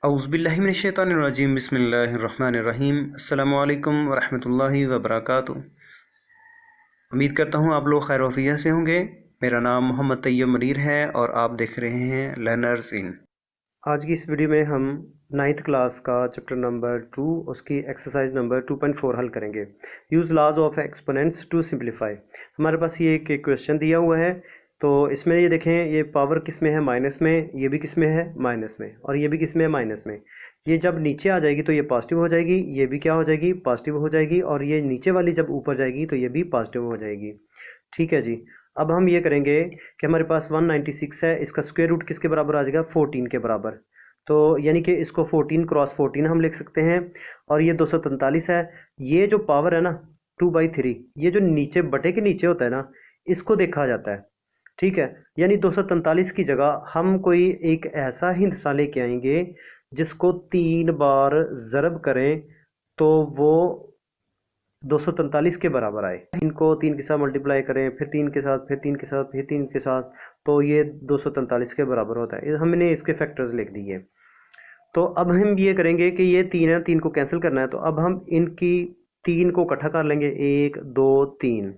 औज़ुबिल्लाहिमिनश्शैतानिर्रजीम बिस्मिल्लाहिर्रहमानिर्रहीम अस्सलामु अलैकुम वरहमतुल्लाहि वबरकातुहू। उम्मीद करता हूँ आप लोग खैर वफ़ियत से होंगे। मेरा नाम मोहम्मद तैयब मनीर है और आप देख रहे हैं लर्नर्स इन। आज की इस वीडियो में हम 9th क्लास का चैप्टर नंबर 2 उसकी एक्सरसाइज नंबर 2.4 हल करेंगे। Use laws of exponents to simplify. हमारे पास ये एक क्वेश्चन दिया हुआ है, तो इसमें ये देखें, ये पावर किस में है, माइनस में, ये भी किस में है, माइनस में, और ये भी किस में है, माइनस में। ये जब नीचे आ जाएगी तो ये पॉजिटिव हो जाएगी, ये भी क्या हो जाएगी, पॉजिटिव हो जाएगी, और ये नीचे वाली जब ऊपर जाएगी तो ये भी पॉजिटिव हो जाएगी। ठीक है जी। अब हम ये करेंगे कि हमारे पास 196 है, इसका स्क्वायर रूट किसके बराबर आ जाएगा, 14 के बराबर। तो यानी कि इसको 14 क्रॉस 14 हम लिख सकते हैं, और ये 243 है। ये जो पावर है ना 2/3, ये जो नीचे बटे के नीचे होता है ना, इसको देखा जाता है। ठीक है, यानी 243 की जगह हम कोई एक ऐसा हिस्सा लेके आएंगे जिसको 3 बार ज़रब करें तो वो 243 के बराबर आए। इनको 3 के साथ मल्टीप्लाई करें, फिर 3 के साथ, फिर 3 के साथ, फिर 3 के साथ, तो ये 243 के बराबर होता है। हमने इसके फैक्टर्स लिख दिए। तो अब हम ये करेंगे कि ये 3 है, 3 को कैंसिल करना है, तो अब हम इनकी 3 को इकट्ठा कर लेंगे, 1 2 3।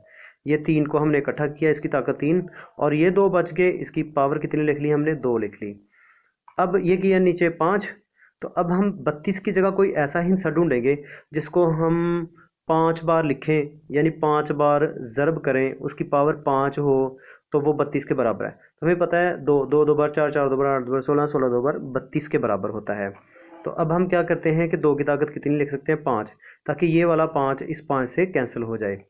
ये 3 को हमने इकट्ठा किया, इसकी ताकत 3, और ये 2 बच गए, इसकी पावर कितनी लिख ली हमने, 2 लिख ली। अब ये किया नीचे 5, तो अब हम 32 की जगह कोई ऐसा हिस्सा ढूंढेंगे जिसको हम 5 बार लिखें, यानी 5 बार ज़रब करें, उसकी पावर 5 हो, तो वो 32 के बराबर है। तो हमें पता है 2 2 2 बार 4 4 2 बार 8 2 बार 16 16 2 बार 32 के बराबर होता है। तो अब हम क्या करते हैं कि 2 की ताकत कितनी लिख सकते हैं, 5, ताकि ये वाला 5 इस 5 से कैंसिल हो जाए।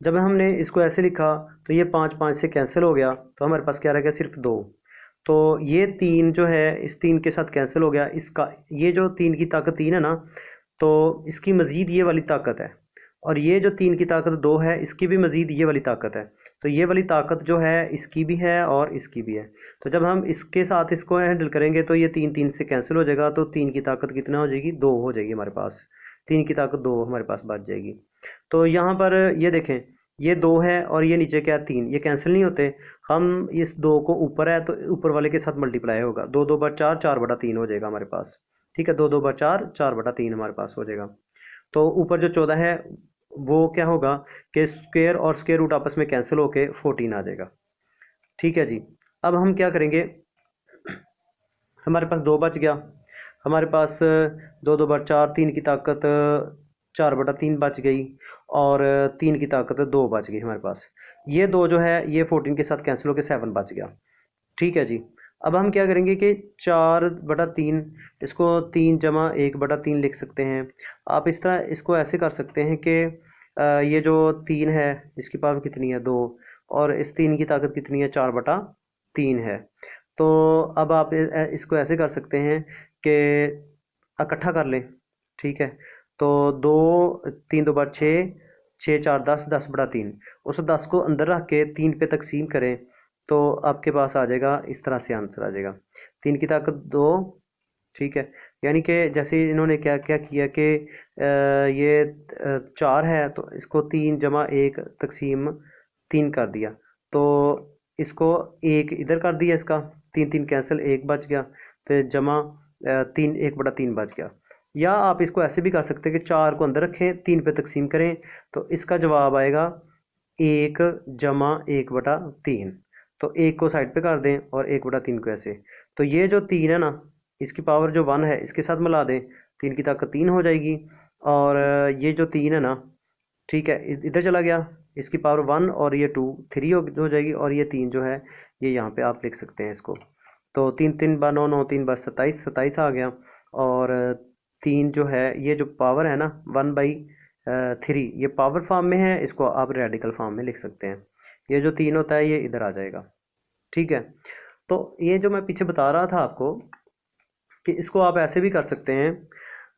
जब हमने इसको ऐसे लिखा तो ये 5 5 से कैंसिल हो गया, तो हमारे पास क्या रह गया, सिर्फ 2। तो ये 3 जो है इस 3 के साथ कैंसिल हो गया, इसका ये जो 3 की ताकत 3 है ना, तो इसकी मज़ीद ये वाली ताकत है, और ये जो 3 की ताकत 2 है, इसकी भी मज़ीद ये वाली ताकत है। तो ये वाली ताकत जो है इसकी भी है और इसकी भी है। तो जब हम इसके साथ इसको हैंडल करेंगे तो ये 3 3 से कैंसिल हो जाएगा, तो 3 की ताकत कितना हो जाएगी, 2 हो जाएगी हमारे पास। 3 की ताकत 2 हमारे पास बच जाएगी। तो यहाँ पर ये देखें, ये 2 है और ये नीचे क्या, 3, ये कैंसिल नहीं होते। हम इस 2 को ऊपर है तो ऊपर वाले के साथ मल्टीप्लाई होगा, 2 2 बार 4 4 बटा 3 हो जाएगा हमारे पास। ठीक है, 2 2 बार 4 4 बटा 3 हमारे पास हो जाएगा। तो ऊपर जो 14 है वो क्या होगा कि स्क्वायर और स्क्वायर रूट आपस में कैंसिल होके 14 आ जाएगा। ठीक है जी। अब हम क्या करेंगे, हमारे पास 2 बच गया, हमारे पास 2 2 बार 4, 3 की ताकत 4 बटा 3 बच गई, और 3 की ताकत 2 बच गई हमारे पास। ये 2 जो है ये 14 के साथ कैंसिल होकर 7 बच गया। ठीक है जी। अब हम क्या करेंगे कि 4/3, इसको 3 जमा 1/3 लिख सकते हैं। आप इस तरह इसको ऐसे कर सकते हैं कि ये जो 3 है इसकी पावर कितनी है, 2, और इस 3 की ताकत कितनी है, 4/3 है। तो अब आप इसको ऐसे कर सकते हैं कि इकट्ठा कर लें। ठीक है, तो 2 3 2 बार 6, 6 4 10, 10/3, उस 10 को अंदर रख के 3 पे तकसीम करें, तो आपके पास आ जाएगा, इस तरह से आंसर आ जाएगा, 3 की ताकत 2। ठीक है, यानी कि जैसे इन्होंने क्या क्या किया कि ये 4 है तो इसको 3 जमा 1 तकसीम 3 कर दिया, तो इसको 1 इधर कर दिया, इसका 3 3 कैंसिल, 1 बच गया, तो जमा 3 1/3 बच गया। या आप इसको ऐसे भी कर सकते हैं कि 4 को अंदर रखें, 3 पे तकसीम करें, तो इसका जवाब आएगा 1 जमा 1/3। तो 1 को साइड पे कर दें और 1/3 को ऐसे। तो ये जो 3 है ना, इसकी पावर जो 1 है इसके साथ मिला दें, 3 की ताकत 3 हो जाएगी, और ये जो 3 है ना, ठीक है, इधर चला गया, इसकी पावर 1, और ये 2 3 हो जाएगी, और ये 3 जो है ये यहाँ पे आप लिख सकते हैं इसको। तो 3 3 बार 9 9 3 बार 27 27 आ गया, और 3 जो है ये जो पावर है ना 1/3, ये पावर फॉर्म में है, इसको आप रेडिकल फॉर्म में लिख सकते हैं। ये जो 3 होता है ये इधर आ जाएगा। ठीक है, तो ये जो मैं पीछे बता रहा था आपको कि इसको आप ऐसे भी कर सकते हैं,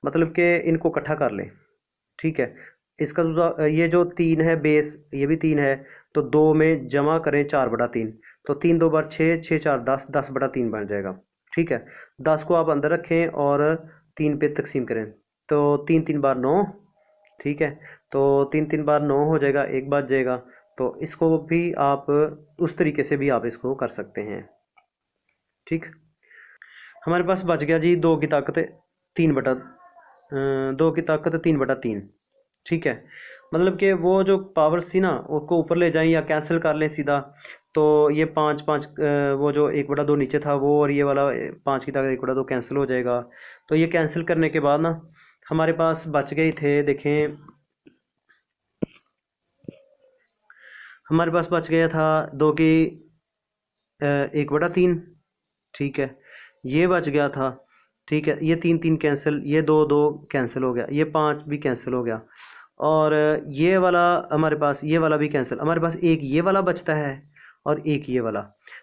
मतलब कि इनको इकट्ठा कर लें। ठीक है, इसका ये जो 3 है बेस, ये भी 3 है, तो 2 में जमा करें 4/3, तो 3 2 बार 6, 6 4 10, 10/3 बन जाएगा। ठीक है, 10 को आप अंदर रखें और 3 पे तकसीम करें, तो 3 3 बार 9। ठीक है, तो 3 3 बार 9 हो जाएगा, 1 बच जाएगा। तो इसको भी आप उस तरीके से भी आप इसको कर सकते हैं। ठीक। हमारे पास बच गया जी 2 की ताकत 3/3। ठीक है, मतलब कि वो जो पावर्स थी ना उसको ऊपर ले जाएं या कैंसिल कर लें सीधा। तो ये 5 5 वो जो 1/2 नीचे था वो, और ये वाला 5 की ताकत 1/2 कैंसिल हो जाएगा। तो ये कैंसिल करने के बाद ना हमारे पास बच गए थे, देखें हमारे पास बच गया था 2 की 1/3। ठीक है, ये बच गया था। ठीक है, ये 3 3 कैंसिल, ये 2 2 कैंसिल हो गया, ये 5 भी कैंसिल हो गया, और ये वाला हमारे पास, ये वाला भी कैंसिल। हमारे पास एक ये वाला बचता है और एक ये वाला।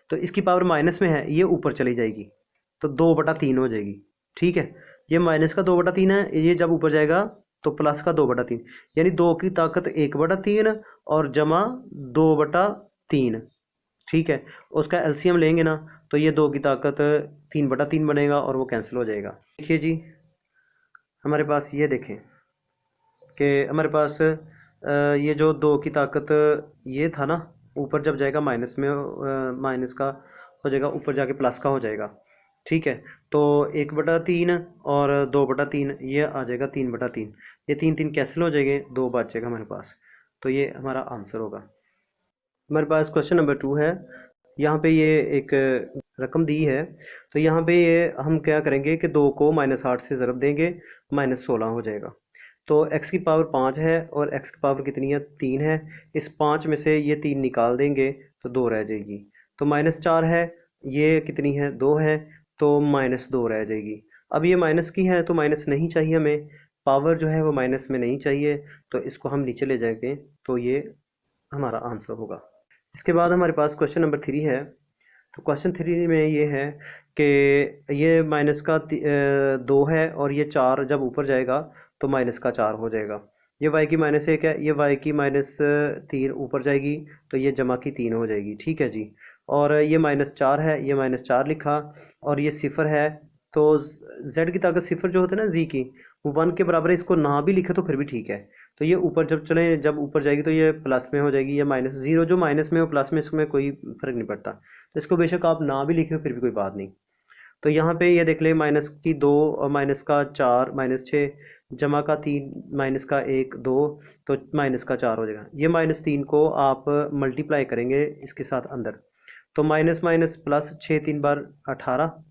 तो इसकी पावर माइनस में है, ये ऊपर चली जाएगी तो 2/3 हो जाएगी। ठीक है, ये माइनस का 2/3 है, ये जब ऊपर जाएगा तो प्लस का 2/3, यानी 2 की ताकत 1/3 और जमा 2/3। ठीक है, उसका एलसीएम लेंगे ना तो ये 2 की ताकत 3/3 बनेगा और वो कैंसिल हो जाएगा। देखिए जी, हमारे पास ये देखें कि हमारे पास ये जो 2 की ताकत ये था ना, ऊपर जब जाएगा माइनस में, माइनस का हो जाएगा, ऊपर जाके प्लस का हो जाएगा। ठीक है, तो 1/3 और 2/3 ये आ जाएगा 3/3। ये 3 3 कैंसिल हो जाएंगे, 2 बच जाएगा हमारे पास। तो ये हमारा आंसर होगा। हमारे पास क्वेश्चन नंबर 2 है। यहाँ पे ये एक रकम दी है, तो यहाँ पे ये हम क्या करेंगे कि 2 को -8 से ज़रब देंगे, -16 हो जाएगा। तो x की पावर 5 है और x की पावर कितनी है, 3 है। इस 5 में से ये 3 निकाल देंगे तो 2 रह जाएगी। तो -4 है, ये कितनी है, 2 है, तो -2 रह जाएगी। अब ये माइनस की है तो माइनस नहीं चाहिए हमें, पावर जो है वो माइनस में नहीं चाहिए, तो इसको हम नीचे ले जाएंगे तो ये हमारा आंसर होगा। इसके बाद हमारे पास क्वेश्चन नंबर 3 है। तो क्वेश्चन 3 में ये है कि ये माइनस का 2 है और ये 4 जब ऊपर जाएगा तो माइनस का 4 हो जाएगा। ये y की -1 है, ये y की -3 ऊपर जाएगी तो ये जमा की 3 हो जाएगी। ठीक है जी, और ये -4 है, ये -4 लिखा, और ये सिफर है। तो z की ताकत सिफर जो होता है ना z की, वो 1 के बराबर है। इसको ना भी लिखे तो फिर भी ठीक है। तो ये ऊपर जब चले, जब ऊपर जाएगी तो ये प्लस में हो जाएगी, ये -0 जो माइनस में हो प्लस में, इसमें कोई फर्क नहीं पड़ता। तो इसको बेशक आप ना भी लिखे फिर भी कोई बात नहीं। तो यहाँ पे ये देख ले, माइनस की 2 और माइनस का 4 -6 जमा का 3 माइनस का 1 2, तो माइनस का 4 हो जाएगा। ये -3 को आप मल्टीप्लाई करेंगे इसके साथ अंदर, तो माइनस माइनस प्लस, 6 3 बार 18।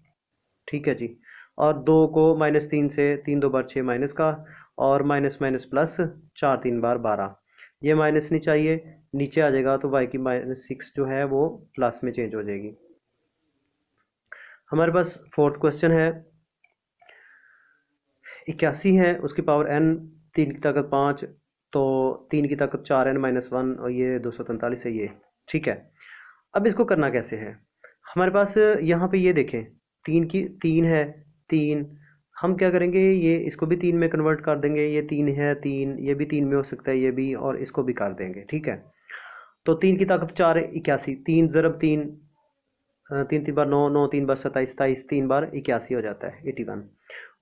ठीक है जी, और 2 को -3 से 3 2 बार 6 माइनस का, और माइनस माइनस प्लस, 4 3 बार 12। ये माइनस नहीं चाहिए, नीचे आ जाएगा तो y की -6 जो है वो प्लस में चेंज हो जाएगी। हमारे पास फोर्थ क्वेश्चन है। 81 है, उसकी पावर n, 3 की ताकत 5, तो 3 की ताकत 4n-1, और ये 243 है ये। ठीक है, अब इसको करना कैसे है। हमारे पास यहाँ पे ये देखें, 3 की 3 है, 3, हम क्या करेंगे, ये इसको भी 3 में कन्वर्ट कर देंगे। ये 3 है, 3 ये भी 3 में हो सकता है, ये भी, और इसको भी कर देंगे। ठीक है, तो 3 की ताकत 4 है, 81, 3 ज़रब 3, 3 3 बार 9, 9 3 बार 27, 27 3 बार 81 हो जाता है, 81।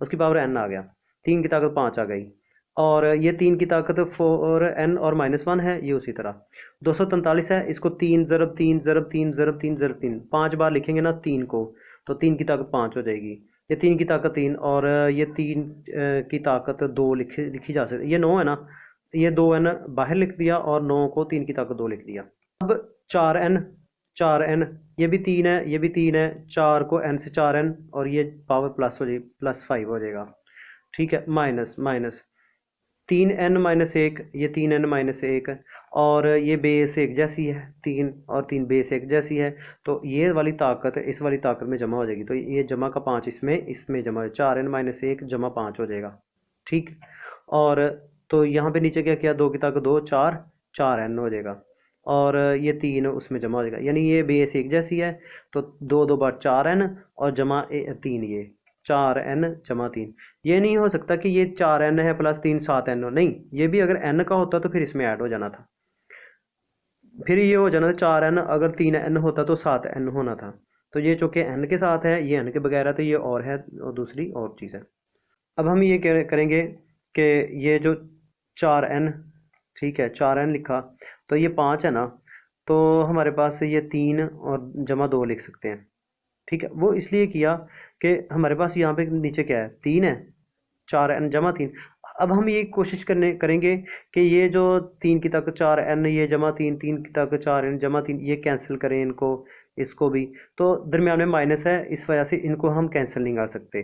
उसकी पावर n आ गया, 3 की ताकत 5 आ गई, और ये 3 की ताकत 4n और -1 है, ये उसी तरह 243 है। इसको 3 ज़रब 3 ज़रब 3 ज़रब 3 ज़रब 3 5 बार लिखेंगे ना 3 को, तो 3 की ताकत 5 हो जाएगी। ये 3 की ताकत 3, और ये 3 की ताकत 2 लिखी जा सकती है। ये 9 है ना, ये 2n बाहर लिख दिया और 9 को 3 की ताकत 2 लिख दिया। अब 4n, 4n, ये भी 3 है, ये भी 3 है, 4 को n से 4n, और ये पावर प्लस हो जाएगी, +5 हो जाएगा। ठीक है, माइनस माइनस 3n-1, ये 3n-1, और ये बेस एक जैसी है, 3 और 3 बेस एक जैसी है, तो ये वाली ताकत इस वाली ताकत में जमा हो जाएगी। तो ये जमा का 5 इसमें इसमें जमा हो, 4n-1 जमा 5 हो जाएगा। ठीक, और तो यहाँ पे नीचे क्या किया, 2 की ताकत 2, 4, 4n हो जाएगा, और ये 3 उसमें जमा हो जाएगा, यानी ये बेस एक जैसी है। तो 2 2 बार 4n और जमा 3, ये 4n जमा 3। ये नहीं हो सकता कि ये 4n है प्लस 3 7n हो, नहीं, ये भी अगर n का होता तो फिर इसमें ऐड हो जाना था, फिर ये हो जाना था 4n, अगर 3n होता तो 7n होना था। तो ये चूँकि n के साथ है, ये n के बगैर है, तो ये और है, और दूसरी और चीज़ है। अब हम ये करेंगे कि ये जो 4n, ठीक है 4n लिखा, तो ये 5 है ना, तो हमारे पास ये 3 और जमा 2 लिख सकते हैं। ठीक है, वो इसलिए किया कि हमारे पास यहाँ पे नीचे क्या है, 3 है, 4n जमा 3। अब हम ये कोशिश करेंगे कि ये जो 3 की ताकत 4n, ये जमा 3, 3 की ताकत 4n जमा 3, ये कैंसिल करें इनको, इसको भी। तो दरमियान में माइनस है, इस वजह से इनको हम कैंसिल नहीं कर सकते।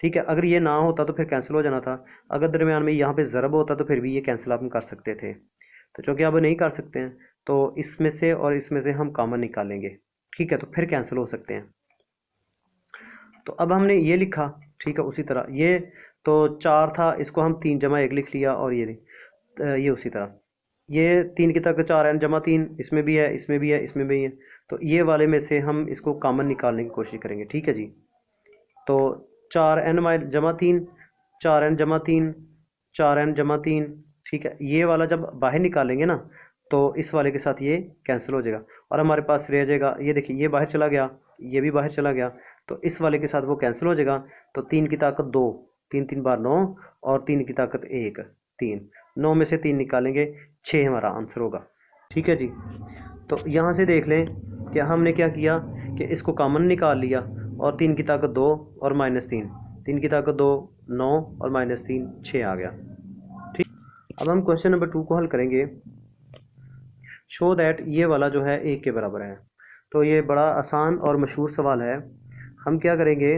ठीक है, अगर ये ना होता तो फिर कैंसिल हो जाना था। अगर दरमियान में यहाँ पे ज़रब होता तो फिर भी ये कैंसिल हम कर सकते थे। तो चूँकि अब नहीं कर सकते हैं, तो इसमें से और इसमें से हम कॉमन निकालेंगे। ठीक है, तो फिर कैंसिल हो सकते हैं। तो अब हमने ये लिखा, ठीक है, उसी तरह ये तो 4 था, इसको हम 3 जमा 1 लिख लिया, और ये उसी तरह ये 3 की ताकत 4n जमा 3, इसमें भी है, इसमें भी है, इसमें भी है। तो ये वाले में से हम इसको कॉमन निकालने की कोशिश करेंगे। ठीक है जी। तो 4n जमा 3, 4n जमा 3, 4n जमा 3। ठीक है, ये वाला जब बाहर निकालेंगे ना, तो इस वाले के साथ ये कैंसिल हो जाएगा, और हमारे पास रह जाएगा, ये देखिए, ये बाहर चला गया, ये भी बाहर चला गया, तो इस वाले के साथ वो कैंसिल हो जाएगा। तो 3 की ताकत 2, 3 3 बार 9, और 3 की ताकत 1 3, 9 में से 3 निकालेंगे, 6 हमारा आंसर होगा। ठीक है जी। तो यहाँ से देख लें कि हमने क्या किया कि इसको कॉमन निकाल लिया, और 3 की ताकत 2 और -3, 3 की ताकत 2 9, और -3 6 आ गया। ठीक, अब हम क्वेश्चन नंबर 2 को हल करेंगे। शो दैट ये वाला जो है 1 के बराबर है। तो ये बड़ा आसान और मशहूर सवाल है। हम क्या करेंगे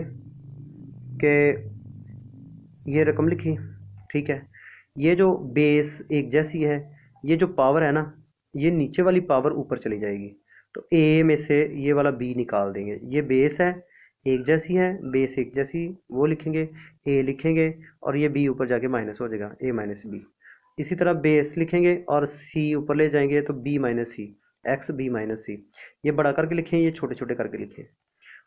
कि ये रकम लिखी, ठीक है, ये जो बेस एक जैसी है, ये जो पावर है ना, ये नीचे वाली पावर ऊपर चली जाएगी। तो ए में से ये वाला बी निकाल देंगे। ये बेस है, एक जैसी है, बेस एक जैसी, वो लिखेंगे, ए लिखेंगे, और ये बी ऊपर जाके माइनस हो जाएगा, ए माइनस बी। इसी तरह बेस लिखेंगे और सी ऊपर ले जाएंगे, तो बी माइनस सी, एक्स बी माइनस सी। ये बड़ा करके लिखें, ये छोटे छोटे करके लिखें,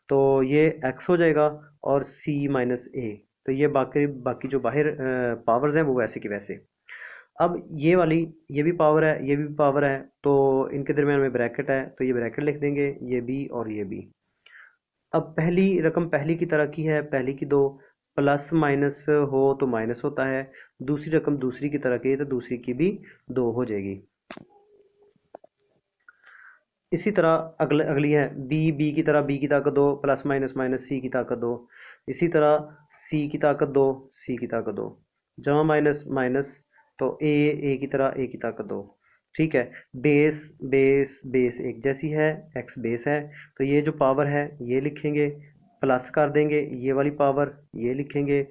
तो ये x हो जाएगा, और c माइनस ए। तो ये बाकी बाकी जो बाहर पावर्स हैं वो वैसे की वैसे। अब ये वाली, ये भी पावर है, ये भी पावर है, तो इनके दरमियान में ब्रैकेट है, तो ये ब्रैकेट लिख देंगे, ये b और ये b। अब पहली रकम पहली की तरह की है, पहली की 2, प्लस माइनस हो तो माइनस होता है। दूसरी रकम दूसरी की तरह की है, तो दूसरी की भी 2 हो जाएगी। इसी तरह अगली है बी की तरह, बी की ताकत 2, प्लस माइनस माइनस सी की ताकत 2। इसी तरह सी की ताकत 2, सी की ताकत 2, जमा माइनस माइनस, तो ए की तरह ए की ताकत 2। ठीक है, बेस बेस बेस एक जैसी है, एक्स बेस है, तो ये जो पावर है ये लिखेंगे, प्लस कर देंगे ये वाली पावर, ये लिखेंगे,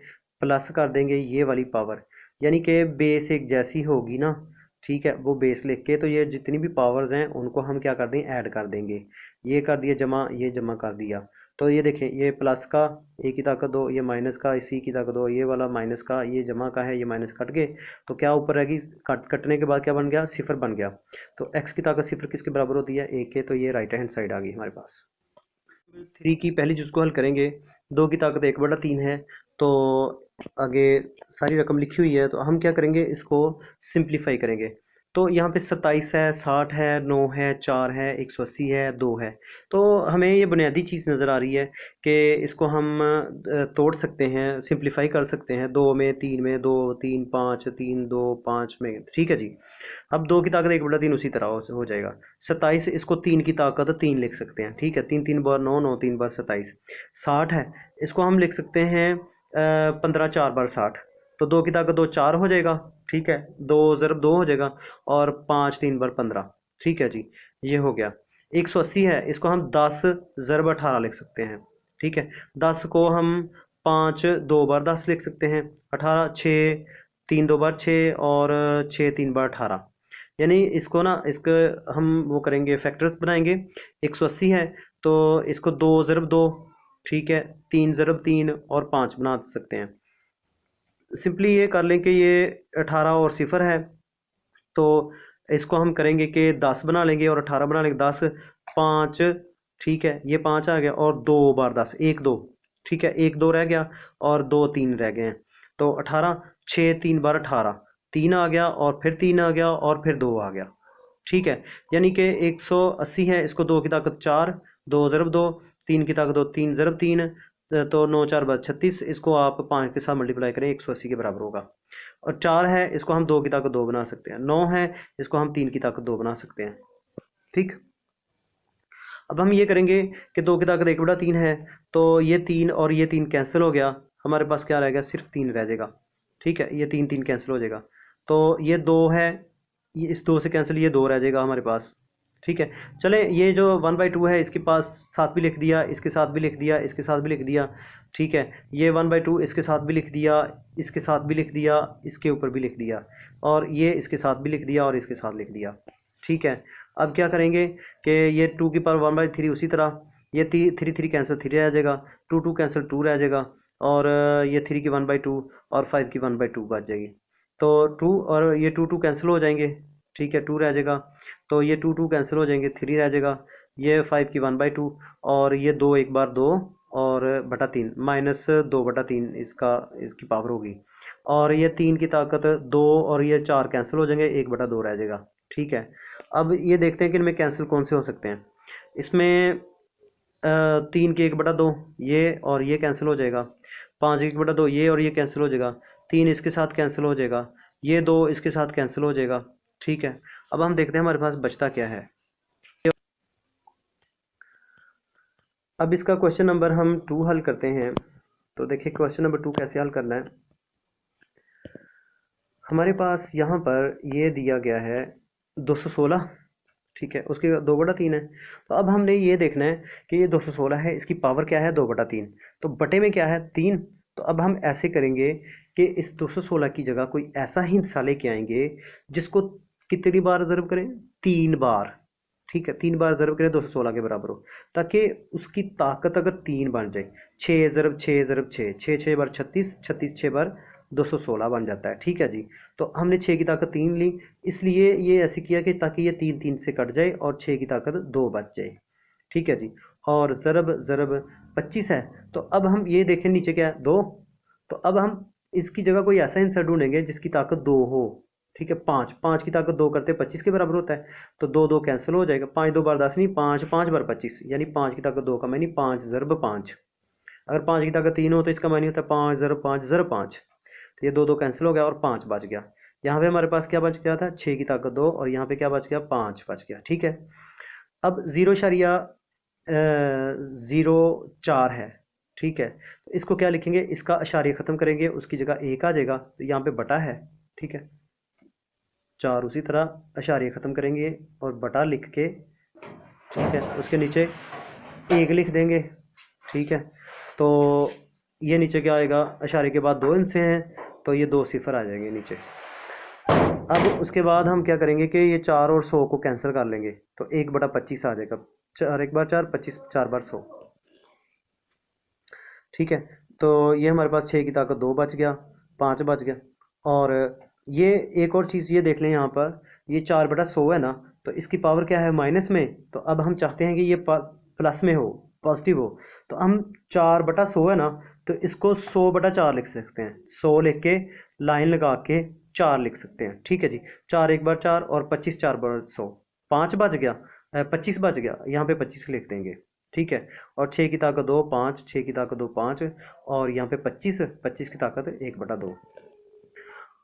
प्लस कर देंगे ये वाली पावर। यानी कि बेस एक जैसी होगी ना, ठीक है, वो बेस लिख के, तो ये जितनी भी पावर्स हैं उनको हम क्या कर दें, ऐड कर देंगे। ये कर दिया जमा, ये जमा कर दिया, तो ये देखें, ये प्लस का ए की ताकत 2, ये माइनस का सी की ताकत 2, ये वाला माइनस का, ये जमा का है, ये माइनस कट गए, तो क्या ऊपर रहेगी, कटने के बाद क्या बन गया, सिफर बन गया। तो एक्स की ताकत सिफर किसके बराबर होती है, ए के, तो ये राइट हैंड साइड आ गई हमारे पास। 3 की पहली चीज़ को हल करेंगे। 2 की ताकत 1/3 है, तो आगे सारी रकम लिखी हुई है, तो हम क्या करेंगे, इसको सिंप्लीफाई करेंगे। तो यहाँ पे 27 है, 60 है, 9 है, 4 है, 180 है, 2 है। तो हमें ये बुनियादी चीज़ नज़र आ रही है कि इसको हम तोड़ सकते हैं, सिंप्लीफाई कर सकते हैं, 2 में, 3 में, 2 3 5, 3 2 5 में। ठीक है जी। अब 2 की ताकत 1/3 उसी तरह हो जाएगा। 27, इसको 3 की ताकत 3 लिख सकते हैं। ठीक है, 3 3 बार 9, 9 3 बार 27। 60 है, इसको हम लिख सकते हैं 15 4 बार 60। तो 2 की ताकत 2 4 हो जाएगा। ठीक है, 2 ज़रब 2 हो जाएगा, और 5 3 बार 15। ठीक है जी, ये हो गया। 180 है, इसको हम 10 ज़रब 18 लिख सकते हैं। ठीक है, 10 को हम 5 2 बार 10 लिख सकते हैं। 18 6 3 2 बार 6, और 6 3 बार 18। यानी इसको ना, इसको हम वो करेंगे, फैक्टर्स बनाएंगे। 180 है, तो इसको 2 ज़रब 2, ठीक है, 3 ज़रब 3, और 5 बना सकते हैं। सिंपली ये कर लें कि ये 18 और सिफर है, तो इसको हम करेंगे कि 10 बना लेंगे, और 18 बना लेंगे, 10 5। ठीक है, ये 5 आ गया, और 2 बार 10 1 2। ठीक है, 1 2 रह गया, और 2 3 रह गए हैं, तो 18 6 3 बार 18, 3 आ गया, और फिर 3 आ गया, और फिर 2 आ गया। ठीक है, यानी कि 180 है, इसको 2 की ताकत 4, 2 ज़रब 2, 3 की ताकत 2 3 ज़रब 3, तो 9 4 बार 36। इसको आप 5 के साथ मल्टीप्लाई करें, 180 के बराबर होगा। और 4 है, इसको हम 2 की ताकत 2 बना सकते हैं। 9 है, इसको हम 3 की ताकत 2 बना सकते हैं। ठीक। अब हम ये करेंगे कि 2 की ताकत 1/3 है, तो ये 3 और ये 3 कैंसिल हो गया, हमारे पास क्या रहेगा, सिर्फ 3 रह जाएगा। ठीक है, ये 3 3 कैंसिल हो जाएगा, तो ये 2 है, ये इस 2 से कैंसिल, ये 2 रह जाएगा हमारे पास। ठीक है, चलें, ये जो 1/2 है इसके पास साथ भी लिख दिया, इसके साथ भी लिख दिया, इसके साथ भी लिख दिया। ठीक है, ये 1/2 इसके साथ भी लिख दिया, इसके साथ भी लिख दिया, इसके ऊपर भी लिख दिया, और ये इसके साथ भी लिख दिया और इसके साथ लिख दिया। ठीक है, अब क्या करेंगे कि ये 2 की पावर 1/3 उसी तरह, ये 3 3 कैंसिल 3 रह जाएगा, 2 2 कैंसिल 2 रह जाएगा, और ये 3 की 1/2 और 5 की 1/2 बच जाएगी। तो 2 और ये 2 2 कैंसिल हो जाएंगे। ठीक है, 2 रह जाएगा, तो ये 2 2 कैंसिल हो जाएंगे, 3 रह जाएगा, ये 5 की 1/2, और ये 2 एक बार 2 और बटा 3 -2/3 इसका, इसकी पावर होगी, और ये 3 की ताकत 2 और ये 4 कैंसिल हो जाएंगे, 1/2 रह जाएगा। ठीक है, अब ये देखते हैं कि इनमें कैंसिल कौन से हो सकते हैं। इसमें 3 के 1/2 ये और ये कैंसिल हो जाएगा, 5 1/2 ये और ये कैंसिल हो जाएगा, 3 इसके साथ कैंसिल हो जाएगा, ये 2 इसके साथ कैंसिल हो जाएगा। ठीक है, अब हम देखते हैं हमारे पास बचता क्या है। अब इसका क्वेश्चन नंबर हम 2 हल करते हैं। तो देखिए क्वेश्चन नंबर 2 कैसे हल करना है। हमारे पास यहाँ पर ये दिया गया है 216। ठीक है, उसके 2/3 है, तो अब हमने ये देखना है कि ये 216 है, इसकी पावर क्या है, 2/3, तो बटे में क्या है, 3। तो अब हम ऐसे करेंगे कि इस 216 की जगह कोई ऐसा ही हिस्सा लेके आएंगे जिसको कितनी बार ज़र्ब करें, 3 बार। ठीक है, 3 बार ज़र्ब करें 216 के बराबर हो, ताकि उसकी ताकत अगर 3 बन जाए, 6 ज़रब 6 ज़रब 6, 6 6 बार 36, 36 6 बार 216 बन जाता है। ठीक है जी, तो हमने 6 की ताकत 3 ली, इसलिए ये ऐसे किया कि ताकि ये 3 3 से कट जाए और 6 की ताकत 2 बच जाए। ठीक है जी, और ज़रब ज़रब 25 है, तो अब हम ये देखें नीचे क्या है, 2। तो अब हम इसकी जगह कोई ऐसा आंसर ढूंढेंगे जिसकी ताकत 2 हो। ठीक है, 5 5 की ताकत 2 करते 25 के बराबर होता है, तो 2 2 कैंसिल हो जाएगा, 5 2 बार 10 नहीं, 5 5 बार 25, यानी 5 की ताकत 2 का मानी 5 ज़रब 5। अगर 5 की ताकत 3 हो तो इसका मानी होता है 5 ज़रब 5 ज़रब 5, तो ये 2 2 कैंसिल हो गया और 5 बच गया। यहाँ पे हमारे पास क्या बच गया था, 6 की ताकत 2, और यहाँ पे क्या बच गया, 5 बच गया। ठीक है, अब 0.04 है। ठीक है, तो इसको क्या लिखेंगे, इसका अशारिया ख़त्म करेंगे, उसकी जगह 1 आ जाएगा, तो यहाँ पे बटा है। ठीक है, 4 उसी तरह अशारिया ख़त्म करेंगे और बटा लिख के, ठीक है, उसके नीचे 1 लिख देंगे। ठीक है, तो ये नीचे क्या आएगा, अशारे के बाद 2 इंचे हैं, तो ये 2 सिफर आ जाएंगे नीचे। अब उसके बाद हम क्या करेंगे कि ये 4 और 100 को कैंसिल कर लेंगे, तो 1/25 आ जाएगा, 4 1 बार 4 25, 4 बार 100। ठीक है, तो ये हमारे पास 6 की ताकत 2 बच गया, 5 बच गया, और ये एक और चीज़ ये देख लें, यहाँ पर ये 4/100 है ना, तो इसकी पावर क्या है, माइनस में, तो अब हम चाहते हैं कि ये प्लस में हो, पॉजिटिव हो, तो हम 4/100 है ना, तो इसको 100/4 लिख सकते हैं, 100 लिख के लाइन लगा के 4 लिख सकते हैं। ठीक है जी, 4 1 बार 4 और 25 4/100, 5 बच गया, 25 बच गया, यहाँ पे 25 लिख देंगे। ठीक है, और 6 की ताकत 2 5, 6 की ताकत 2 5, और यहाँ पे 25 25 की ताकत 1/2।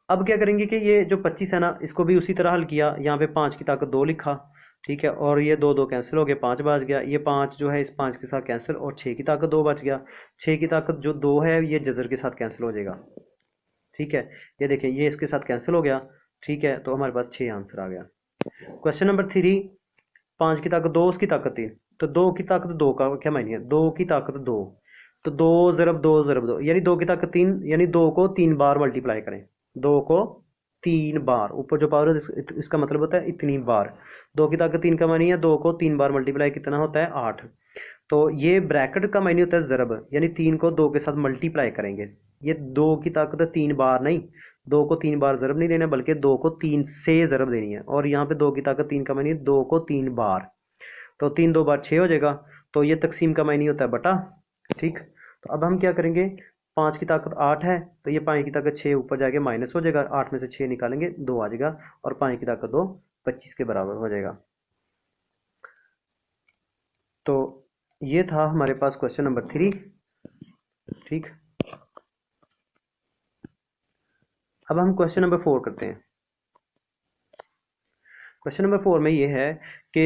अब क्या करेंगे कि ये जो 25 है ना, इसको भी उसी तरह हल किया, यहाँ पे 5 की ताकत 2 लिखा। ठीक है, और ये 2 2 कैंसिल हो गए, 5 बच गया, ये 5 जो है इस 5 के साथ कैंसिल, और 6 की ताकत 2 बच गया, 6 की ताकत जो 2 है ये जजर के साथ कैंसिल हो जाएगा। ठीक है, ये देखें ये इसके साथ कैंसिल हो गया। ठीक है, तो हमारे पास 6 आंसर आ गया। क्वेश्चन नंबर 3, 5 की ताकत 2, उसकी ताकत 3, तो 2 की ताकत 2 का क्या मायने है, 2 की ताकत 2, तो 2 ज़रब 2 ज़रब 2, यानी 2 की ताकत 3, यानी 2 को 3 बार मल्टीप्लाई करें, 2 को 3 बार, ऊपर जो पावर है इसका मतलब होता है इतनी बार। 2 की ताकत 3 का मानी है 2 को 3 बार मल्टीप्लाई कितना होता है, 8। तो ये ब्रैकेट का मानी होता है ज़रब, यानी 3 को 2 के साथ मल्टीप्लाई करेंगे। ये 2 की ताकत 3 बार नहीं, 2 को 3 बार ज़रब नहीं देना, बल्कि 2 को 3 से ज़रब देनी है, और यहाँ पे 2 की ताकत 3 का मानी है 2 को 3 बार, तो 3 2 बार 6 हो जाएगा, तो ये तकसीम का मानी होता है बटा। ठीक, तो अब हम क्या करेंगे, 5 की ताकत 8 है, तो ये 5 की ताकत 6 ऊपर जाके माइनस हो जाएगा, 8 में से 6 निकालेंगे 2 आ जाएगा, और 5 की ताकत 2 25 के बराबर हो जाएगा। तो ये था हमारे पास क्वेश्चन नंबर 3। ठीक, अब हम क्वेश्चन नंबर 4 करते हैं। क्वेश्चन नंबर 4 में ये है कि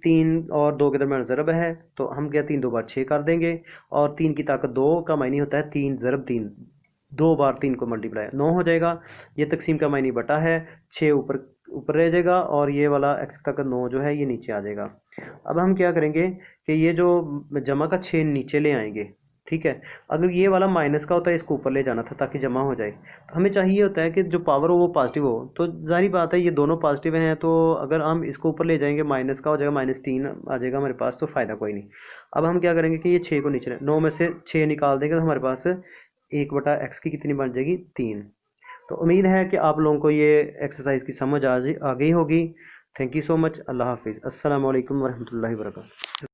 3 और 2 के दरमियान ज़रब है, तो हम क्या 3 2 बार 6 कर देंगे, और 3 की ताकत 2 का मायने होता है 3 ज़रब 3, 2 बार 3 को मल्टीप्लाई 9 हो जाएगा। ये तकसीम का मायने बटा है, 6 ऊपर ऊपर रह जाएगा, और ये वाला x की ताकत 9 जो है ये नीचे आ जाएगा। अब हम क्या करेंगे कि ये जो जमा का 6 नीचे ले आएंगे, ठीक है। अगर ये वाला माइनस का होता है, इसको ऊपर ले जाना था ताकि जमा हो जाए, तो हमें चाहिए होता है कि जो पावर हो वो पॉजिटिव हो। तो जाहिर बात है ये दोनों पॉजिटिव हैं, तो अगर हम इसको ऊपर ले जाएंगे माइनस का हो जाएगा, -3 आ जाएगा हमारे पास, तो फ़ायदा कोई नहीं। अब हम क्या करेंगे कि ये 6 को नीचे 9 में से 6 निकाल देंगे, तो हमारे पास 1/x की कितनी बन जाएगी 3। तो उम्मीद है कि आप लोगों को ये एक्सरसाइज की समझ आ गई होगी। Thank you so much. अल्लाह हाफिज़। अस्सलाम वालेकुम वरहमतुल्लाहि वबरकातुहू।